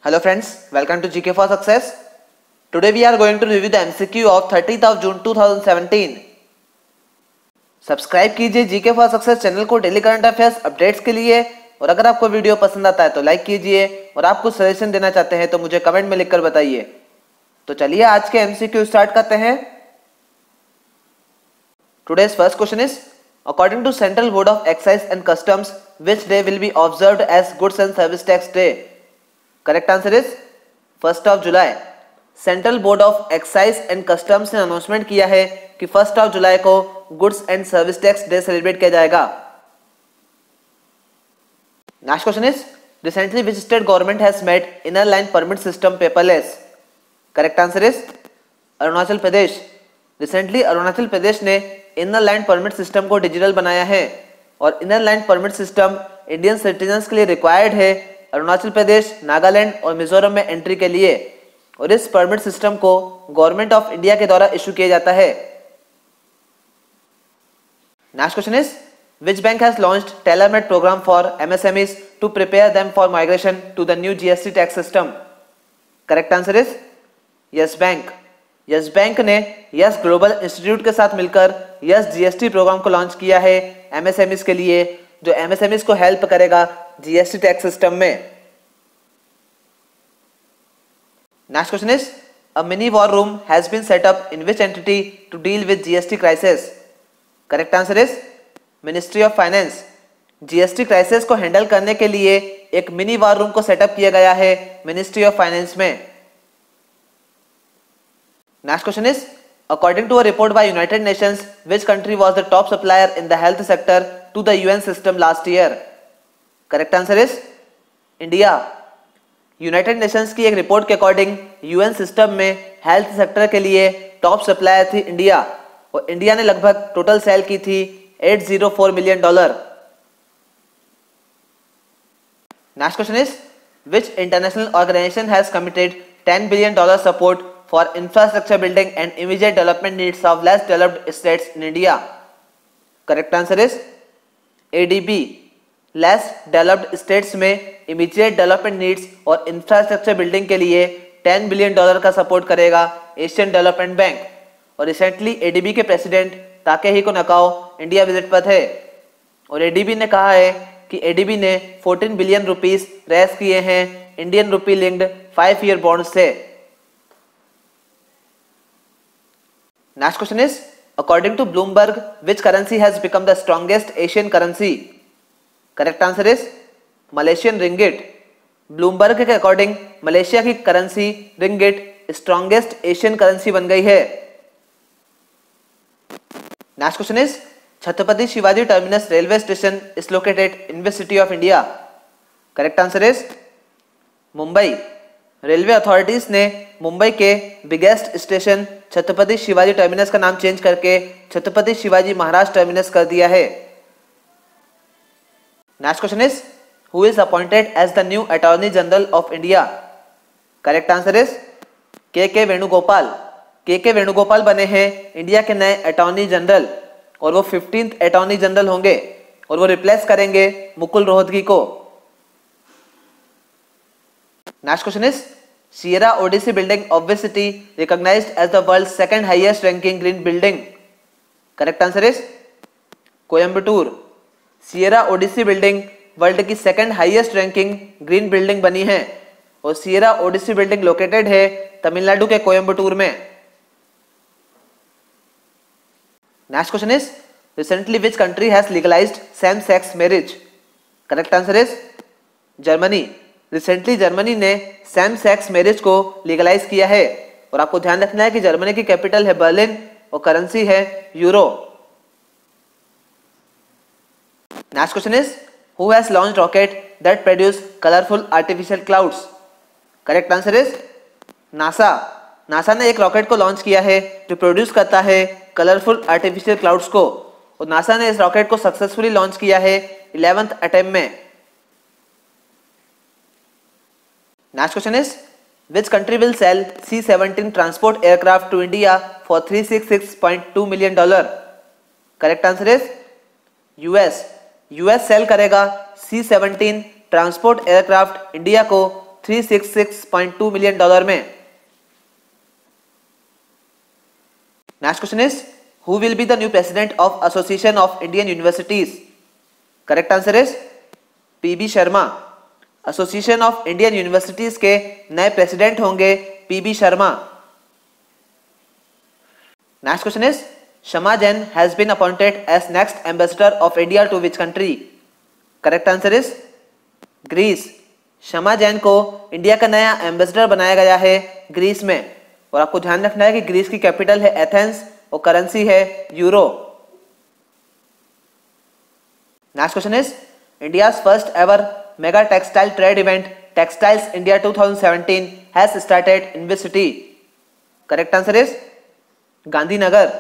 Hello friends, welcome to GK for Success. Today we are going to review the MCQ of 30th of June 2017. Subscribe कीजिए GK for Success channel को daily current affairs updates के लिए, और अगर आपको video पसंद आता है तो लाइक कीजिए, और आप कुछ सजेशन देना चाहते हैं तो मुझे कमेंट में लिखकर बताइए। तो चलिए आज के MCQ स्टार्ट करते हैं। Today's first question is, according to Central Board of Excise and Customs, which day will be observed as Goods and Service Tax Day? Correct answer is 1 जुलाई। Central board of excise and customs ने announcement किया है कि 1 जुलाई को goods and service tax day celebrate किया जाएगा। Next question is, recently which state government has made inner line permit system paperless? Correct answer is Arunachal Pradesh. Recently Arunachal Pradesh ने inner line permit system को डिजिटल बनाया है, और inner line permit system Indian citizens के लिए required है अरुणाचल प्रदेश, नागालैंड और मिजोरम में एंट्री के लिए, और इस परमिट सिस्टम को गवर्नमेंट ऑफ इंडिया के द्वारा इशू किया जाता है। Next question is, which bank has launched tailor made programme for MSMEs to prepare them for migration to the new GST tax system? Correct answer is Yes Bank. Yes Bank ने Yes Global Institute के साथ मिलकर Yes GST programme को launch किया है MSMEs के लिए, जो एमएसएमईज को हेल्प करेगा जीएसटी टैक्स सिस्टम में। Next question is, a mini war room has been set up in which entity to deal with GST crisis? Correct answer is Ministry of Finance. GST crisis को handle करने के लिए एक mini war room को setup किया गया है Ministry of Finance में। नेक्स्ट क्वेश्चन इज, according to a report by United Nations, which country was the top supplier in the health sector to the UN system last year? Correct answer is India. United Nations की एक report के according UN system में health sector के लिए top supplier थी India, और India ने लगभग टोटल सेल की थी $804 million. Next question is, which international organization has committed $10 billion support for infrastructure building and immediate development needs of less developed states in India? Correct answer is ADB. Less developed states में immediate development needs और infrastructure building के लिए $10 billion का support करेगा Asian development bank. और recently ADB के president Takehiko Nakao India visit पर थे, और ADB ने कहा है कि ADB ने 14 बिलियन रुपीस रेज किए हैं Indian rupee linked 5-year bond से। Next question is, according to Bloomberg, which currency has become the strongest Asian currency? Correct answer is Malaysian ringgit. Bloomberg के अकॉर्डिंग मलेशिया की currency ringgit strongest Asian currency बन गई है। Next question is, Chhatrapati Shivaji terminus railway station is located in which city of India? Correct answer is Mumbai. Railway authorities ने मुंबई के biggest station Chhatrapati Shivaji terminus का नाम change करके छत्रपति शिवाजी महाराज टर्मिनस कर दिया है। Next question is, who is appointed as the new Attorney General of India? Correct answer is K Venugopal. के वेणुगोपाल बने हैं इंडिया के नए अटॉर्नी जनरल, और वो 15th अटॉर्नी जनरल होंगे, और वो रिप्लेस करेंगे मुकुल रोहतगी को। Next question is, Sierra Odyssey building of which city recognized as the world's second highest ranking green building? Correct answer is Coimbatore. Sierra Odyssey building world की second highest ranking green building बनी है, और Sierra Odyssey building located है तमिलनाडु के कोयम्बटूर में। Next question is, recently which country has legalised same sex marriage? Correct answer is Germany. Recently Germany ने same sex marriage को legalise किया है, और आपको ध्यान रखना है कि जर्मनी की कैपिटल है बर्लिन और करेंसी है euro. Next question is, who has launched rocket that produce colourful artificial clouds? Correct answer is NASA. NASA ने एक रॉकेट को लॉन्च किया है जो प्रोड्यूस करता है कलरफुल आर्टिफिशियल क्लाउड्स को, और नासा ने इस रॉकेट को सक्सेसफुली लॉन्च किया है 11th अटेम्प्ट में। Next question is, which country will sell C-17 transport aircraft to India for $366.2 million? Correct answer is US. US sell करेगा C-17 ट्रांसपोर्ट एयरक्राफ्ट इंडिया को $366.2 मिलियन में। Next question is who will be the new president of association of Indian universities? Correct answer is PB Sharma. Association of Indian universities के नए president होंगे PB Sharma. Next question is Shama Jain has been appointed as next ambassador of India to which country? Correct answer is Greece. Shama Jain को India का नया ambassador बनाया गया है Greece में। और आपको ध्यान रखना है कि ग्रीस की कैपिटल है एथेंस और करेंसी है euro. Next question is India's first ever mega textile trade event textiles India 2017 has started in which city? Correct answer is Gandhinagar.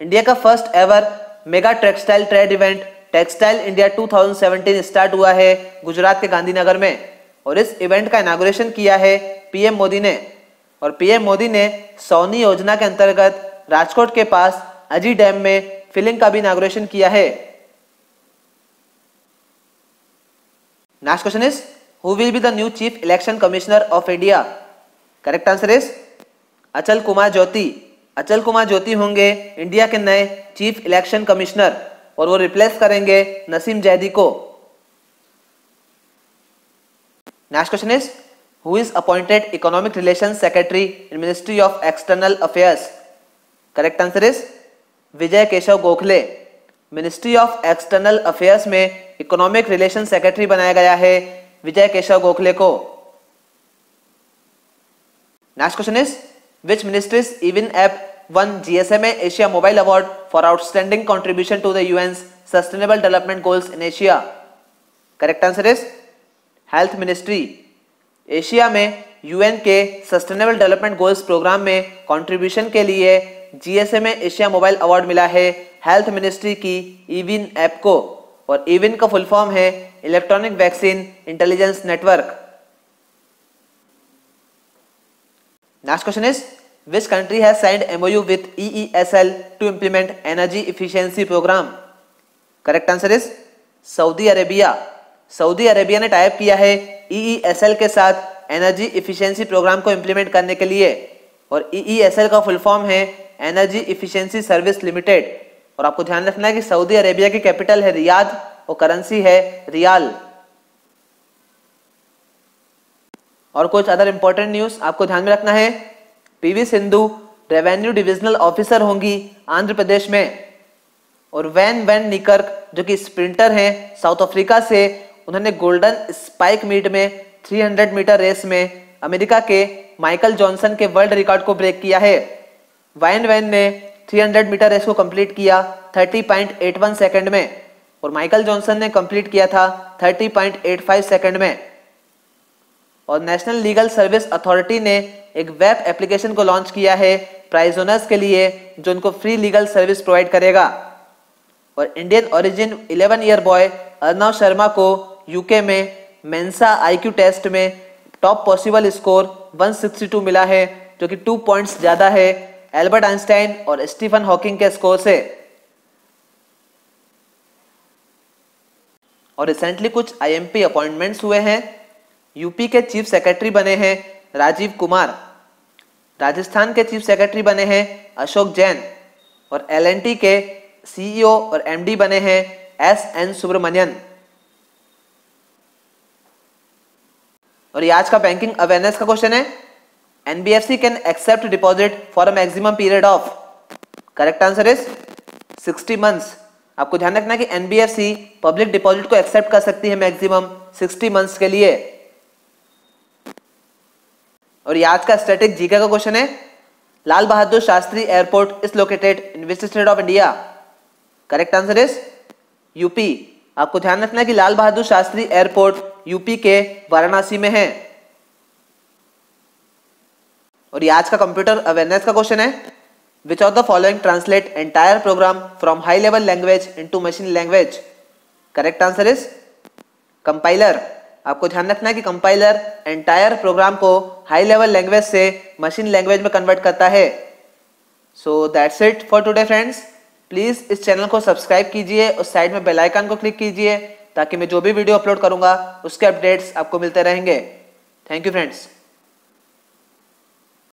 India का first ever mega textile trade event textile India 2017 start हुआ है गुजरात के गांधीनगर में। और इस event का inauguration किया है पीएम मोदी ने। और पीएम मोदी ने सौनी योजना के अंतर्गत राजकोट के पास अजी डैम में फिलिंग का भी इनागुरेशन किया है। Next question is who will be the new chief election commissioner of India? Correct answer is अचल कुमार ज्योति। अचल कुमार ज्योति होंगे इंडिया के नए चीफ इलेक्शन कमिश्नर और वो रिप्लेस करेंगे नसीम जैदी को। Next question is who is appointed economic relations secretary in ministry of external affairs? Correct answer is Vijay Keshav Gokhale. Ministry of external affairs में इकोनॉमिक रिलेशन सेक्रेटरी बनाया गया है विजय केशव गोखले को। Next question is which ministries even app won GSMA Asia Mobile Award for outstanding contribution to the UN's Sustainable Development Goals in Asia? Correct answer is Health Ministry. Asia में UN के Sustainable Development Goals programme में contribution के लिए GSMA Asia mobile award मिला है health ministry की even app को। और इविन का फुल फॉर्म है electronic vaccine intelligence network. Next question is Which country has signed MOU with EESL to implement energy efficiency program? Correct answer is Saudi Arabia. Saudi Arabia ने type किया है EESL के साथ energy efficiency programme को implement करने के लिए। और EESL का फुल फॉर्म है एनर्जी इफिशिएंसी सर्विस लिमिटेड। और आपको ध्यान रखना है कि सऊदी अरेबिया की कैपिटल है रियाद और करेंसी है रियाल। और कुछ अदर इंपॉर्टेंट न्यूज आपको ध्यान में रखना है। PV Sindhu revenue divisional officer होंगी आंध्र प्रदेश में। और वैन निकर्क जो कि स्प्रिंटर हैं साउथ अफ्रीका से, उन्होंने गोल्डन स्पाइक मीट में 300 मीटर रेस में अमेरिका के माइकल जॉनसन के वर्ल्ड रिकॉर्ड को ब्रेक किया है। वैन ने 300 मीटर रेस को कंप्लीट किया 30.81 सेकंड में और माइकल जॉनसन ने कंप्लीट किया था 30.85 सेकंड में। और नेशनल लीगल सर्विस अथॉरिटी ने एक वेब एप्लीकेशन को लॉन्च किया है प्राइज ओनर्स के लिए जो उनको फ्री लीगल सर्विस प्रोवाइड करेगा। और Indian origin 11 year boy Arnav Sharma को यूके में मेंसा आईक्यू टेस्ट में टॉप पॉसिबल स्कोर 162 मिला है जो कि 2 पॉइंट्स ज्यादा है एल्बर्ट आइंस्टाइन और स्टीफन हॉकिंग के स्कोर से। और रिसेंटली कुछ आईएमपी अपॉइंटमेंट्स हुए हैं। यूपी के चीफ सेक्रेटरी बने हैं राजीव कुमार। राजस्थान के चीफ सेक्रेटरी बने हैं अशोक जैन। और एलएनटी के सीईओ और एमडी बने हैं एसएन सुब्रमण्यन। और ये आज का बैंकिंग अवेयरनेस का क्वेश्चन है NBFC can accept deposit for a maximum period of. Correct answer is 60 months. आपको ध्यान रखना है कि एनबीएफसी पब्लिक डिपॉजिट को एक्सेप्ट कर सकती है मैक्सिमम 60 मंथ्स के लिए। और ये आज का स्टैटिक जीके का क्वेश्चन है Lal Bahadur Shastri airport is located in which state of India. Correct answer is UP. आपको ध्यान रखना है कि लाल बहादुर शास्त्री एयरपोर्ट यूपी के वाराणसी में है। और ये आज का कंप्यूटर अवेयरनेस का क्वेश्चन है which of the following translate entire program from high level language into machine language. Correct answer is compiler. आपको ध्यान रखना है कि कंपाइलर एंटायर प्रोग्राम को हाई लेवल लैंग्वेज से मशीन लैंग्वेज में कन्वर्ट करता है। So that's it for today friends. Please इस चैनल को सब्सक्राइब कीजिए और साइड में बेल आइकन को क्लिक कीजिए ताकि मैं जो भी वीडियो अपलोड करूंगा उसके अपडेट्स आपको मिलते रहेंगे। Thank you friends.